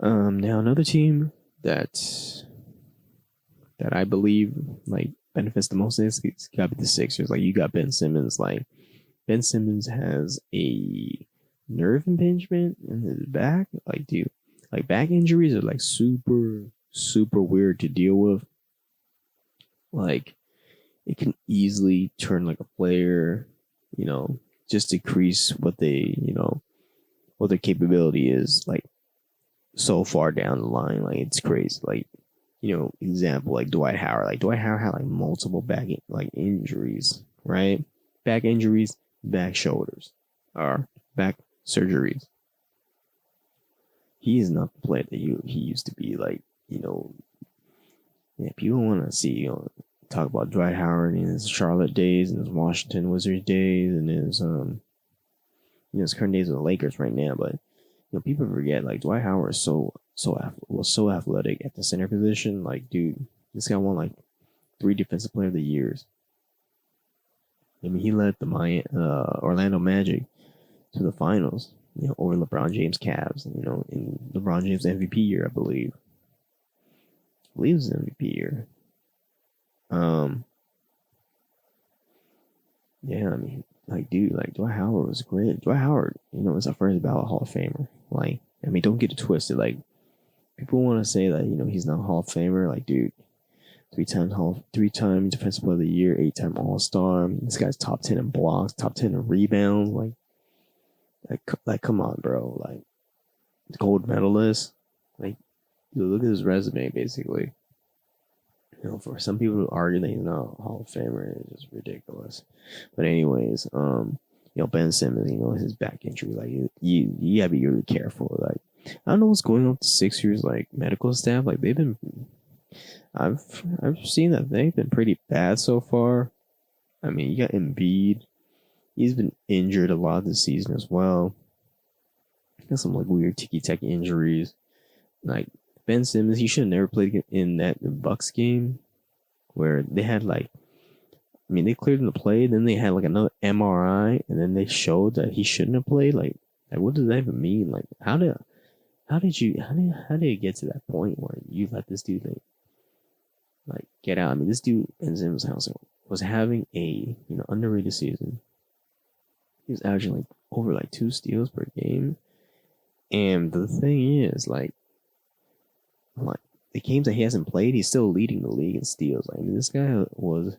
Now another team that I believe like benefits the most is it's got to be the Sixers. Like you got Ben Simmons. Like Ben Simmons has a nerve impingement in his back. Like dude, like back injuries are like super weird to deal with. Like it can easily turn like a player, just decrease what what their capability is like so far down the line. Like it's crazy. Like, example like Dwight Howard. Like Dwight Howard had like multiple back like injuries, right? Back injuries, back shoulders, or back surgeries. He is not the player that he used to be. Like, yeah, people want to see, talk about Dwight Howard in his Charlotte days and his Washington Wizards days and his current days with the Lakers right now. But people forget like Dwight Howard is was so athletic at the center position. Like, dude, this guy won like 3 Defensive Player of the Years. I mean, he led the Orlando Magic to the finals, over LeBron James Cavs, in LeBron James MVP year, I believe. I believe it was MVP year. Yeah, I mean, like, dude, like Dwight Howard was great. Dwight Howard, is a first ballot Hall of Famer. Like, I mean, don't get it twisted. Like, people want to say that he's not a Hall of Famer. Like, dude, 3-time Defensive Player of the Year, 8-time All Star. This guy's top 10 in blocks, top 10 in rebounds. Like, come on, bro. Like, gold medalist. Like, look at his resume, basically. For some people who argue that he's not a Hall of Famer, it's just ridiculous. But anyways, Ben Simmons, his back injury, like you gotta be really careful. Like, I don't know what's going on with the Sixers, like medical staff. Like I've seen that they've been pretty bad so far. I mean, you got Embiid. He's been injured a lot this season as well. Got some like weird ticky-tacky injuries. Like Ben Simmons, he should have never played in that Bucks game where they had like, I mean, they cleared him to play. Then they had like another MRI, and then they showed that he shouldn't have played. Like what does that even mean? Like, how did it get to that point where you let this dude like get out? I mean, this dude Ben Simmons was having a underrated season. He was averaging like over like 2 steals per game, and the thing is like the games that he hasn't played, he's still leading the league in steals. I mean, this guy was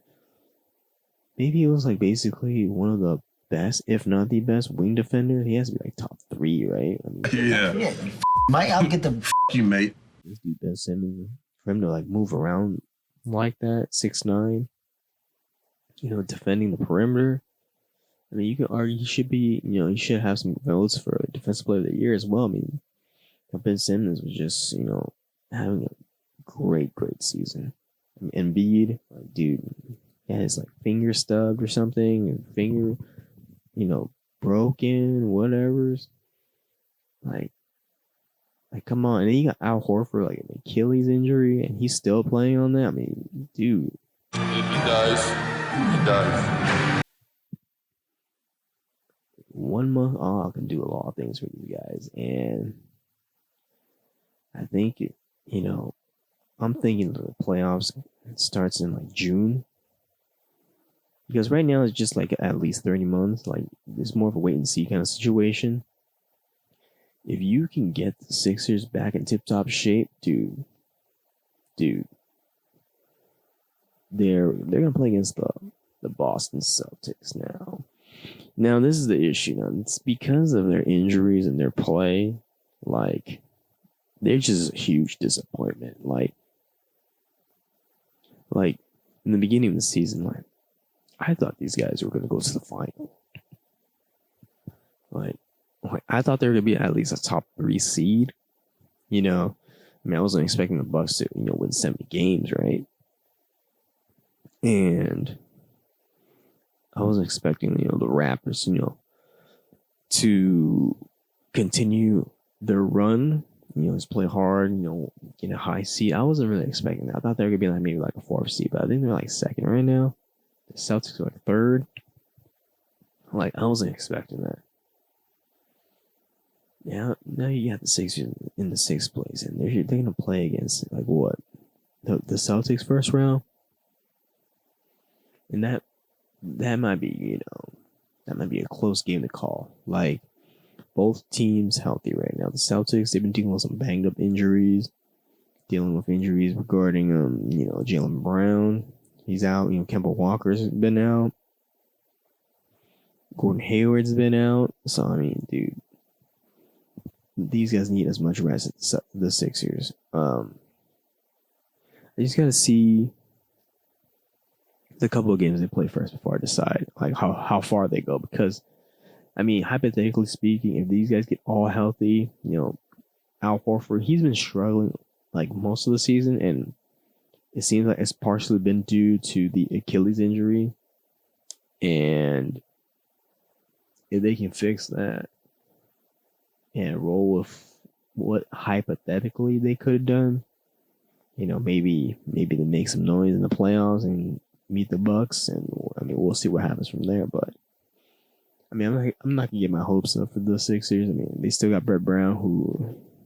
like basically one of the best, if not the best, wing defender. He has to be like top 3, right? I mean, yeah. Mate, I'll get the you, mate. This dude Ben Simmons, for him to like move around like that, 6'9", defending the perimeter. I mean, you can argue he should be, he should have some votes for Defensive Player of the Year as well. I mean, Ben Simmons was just, having a great season. I mean, Embiid, like, dude, he had his like finger stubbed or something, and finger, broken, whatever's. Like, come on. And then you got Al Horford, like an Achilles injury, and he's still playing on that. I mean, dude. If he does, he does. 1 month off can do a lot of things for these guys, and I think I'm thinking the playoffs starts in like June, because right now it's just like at least 30 months. Like, it's more of a wait and see kind of situation. If you can get the Sixers back in tip top shape, dude, they're gonna play against the Boston Celtics now. Now, this is the issue. Now, it's because of their injuries and their play. Like, they're just a huge disappointment. Like in the beginning of the season, like, I thought these guys were going to go to the final. Like I thought they were going to be at least a top 3 seed. I mean, I wasn't expecting the Bucks to, win 70 games, right? And I wasn't expecting, the Raptors, to continue their run, just play hard, get a high seed. I wasn't really expecting that. I thought they were going to be like maybe like a 4th seed, but I think they're like 2nd right now. The Celtics are like 3rd. Like, I wasn't expecting that. Now you got the Sixers in the sixth place, and they're gonna play against like what the Celtics first round, and that might be that might be a close game to call. Like both teams healthy right now. The Celtics, they've been dealing with some banged up injuries, dealing with injuries regarding Jaylen Brown. He's out. Kemba Walker's been out. Gordon Hayward's been out. So I mean, dude, these guys need as much rest as the Sixers. I just gotta see the couple of games they play first before I decide like how far they go, because I mean, hypothetically speaking, if these guys get all healthy, Al Horford, he's been struggling like most of the season, and it seems like it's partially been due to the Achilles injury. And if they can fix that and roll with what hypothetically they could have done, maybe they make some noise in the playoffs and meet the Bucks, and I mean we'll see what happens from there. But I mean I'm not gonna get my hopes up for the Sixers. I mean they still got Brett Brown,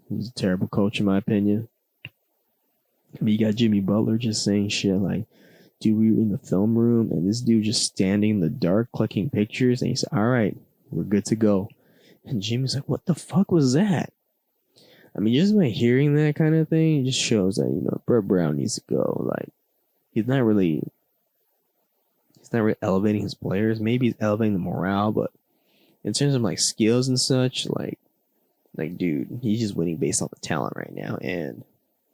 who's a terrible coach in my opinion. I mean you got Jimmy Butler just saying shit like, dude, we were in the film room and this dude just standing in the dark clicking pictures, and he said, all right, we're good to go. And Jimmy's like, what the fuck was that? I mean, just by hearing that kind of thing, it just shows that, Brett Brown needs to go. Like, he's not really elevating his players. Maybe he's elevating the morale, but in terms of like skills and such, like dude, he's just winning based on the talent right now. And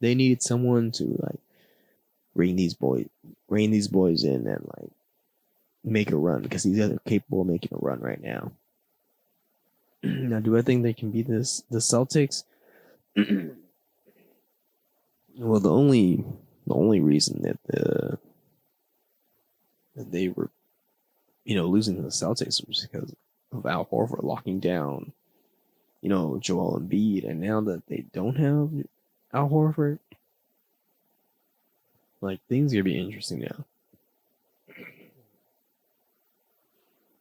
they needed someone to like rein these boys in and like make a run, because these guys are capable of making a run right now. Now, do I think they can beat the Celtics? Well, the only reason that they were losing to the Celtics was because of Al Horford locking down Joel Embiid, and now that they don't have Al Horford, like things are gonna be interesting now.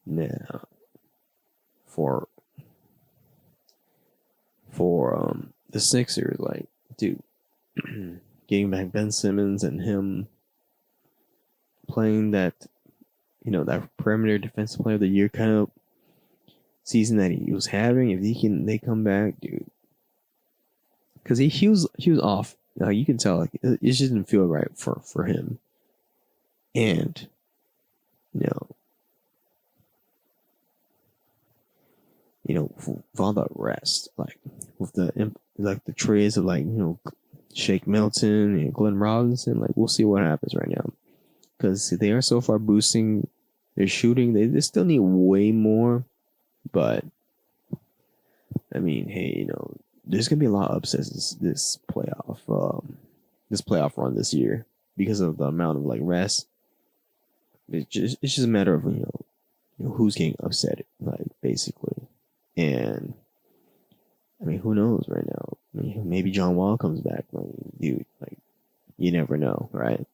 Now, for the Sixers, like, dude, getting back Ben Simmons and him playing that that perimeter defensive player of the year kind of season that he was having, if they come back, dude, because he was off. Like, you can tell, like, it just didn't feel right for him, and with all the rest, like with the trades of Shake Milton and Glenn Robinson, like we'll see what happens right now, because they are so far boosting their shooting. They still need way more, but I mean, hey, there's gonna be a lot of upsets this playoff run this year because of the amount of like rest. It's just a matter of who's getting upset, like basically. And I mean, who knows right now? I mean, maybe John Wall comes back. Like, dude, like, you never know, right?